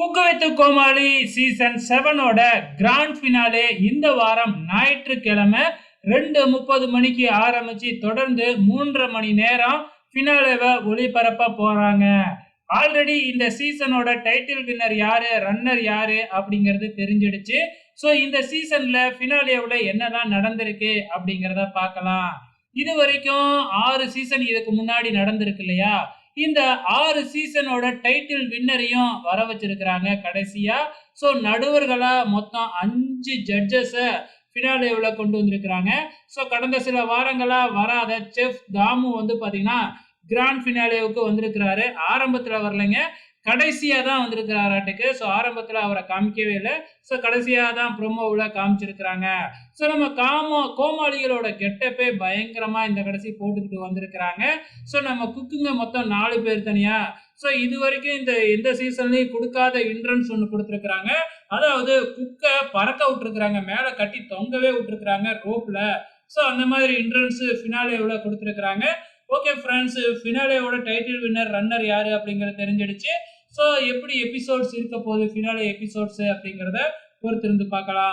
Cook with Comali season 7ஓட grand finale இந்த வாரம் ஞாயிற்றுக்கிழமை 2:30 மணிக்கு ஆரம்பிச்சு தொடர்ந்து 3:30 மணி நேரம் ஃபினாலேவை ஒளிபரப்ப போறாங்க. ஆல்ரெடி இந்த சீசனோட டைட்டில் வின்னர் யாரு, ரன்னர் யாரு அப்படிங்கிறது தெரிஞ்சிடுச்சு. ஸோ இந்த சீசன்ல ஃபினாலேவுல என்னெல்லாம் நடந்திருக்கு அப்படிங்கிறத பார்க்கலாம். இது வரைக்கும் 6 சீசன் இதுக்கு முன்னாடி நடந்திருக்கு இல்லையா? இந்த 6 சீசனோட டைட்டில் வின்னரையும் வர வச்சிருக்கிறாங்க கடைசியா. ஸோ நடுவர்களா மொத்தம் 5 ஜட்ஜஸ ஃபினாலேவுல கொண்டு வந்திருக்கிறாங்க. ஸோ கடந்த சில வாரங்களா வராத செஃப் தாமு வந்து பாத்தீங்கன்னா கிராண்ட் ஃபினாலேவுக்கு வந்திருக்கிறாரு. ஆரம்பத்துல வரலைங்க, கடைசியா தான் வந்திருக்கிறாராட்டுக்கு. ஸோ ஆரம்பத்துல அவரை காமிக்கவே இல்லை. ஸோ கடைசியா தான் ப்ரோமோவுல காமிச்சிருக்கிறாங்க. ஸோ நம்ம கோமாளிகளோட கெட்டப்பே பயங்கரமா இந்த கடைசி போட்டுக்கிட்டு வந்திருக்கிறாங்க. ஸோ நம்ம குக்குங்க மொத்தம் 4 பேர் தனியா. ஸோ இது வரைக்கும் இந்த எந்த சீசன்லயும் கொடுக்காத இன்ட்ரன்ஸ் ஒன்று கொடுத்துருக்குறாங்க. அதாவது குக்க பறக்க விட்டுருக்குறாங்க, மேல கட்டி தொங்கவே விட்டுருக்குறாங்க ரோப்ல. ஸோ அந்த மாதிரி இன்ட்ரன்ஸ் ஃபினாலேவுல கொடுத்துருக்குறாங்க. ஓகே ஃப்ரெண்ட்ஸ், ஃபினாலேவோட டைட்டில் வின்னர் ரன்னர் யாரு அப்படிங்கிறது தெரிஞ்சிடுச்சு. ஸோ எப்படி எபிசோட்ஸ் இருக்க போகுது, ஃபினாலே எபிசோட்ஸ் அப்படிங்கிறத பொறுத்திருந்து பார்க்கலாம்.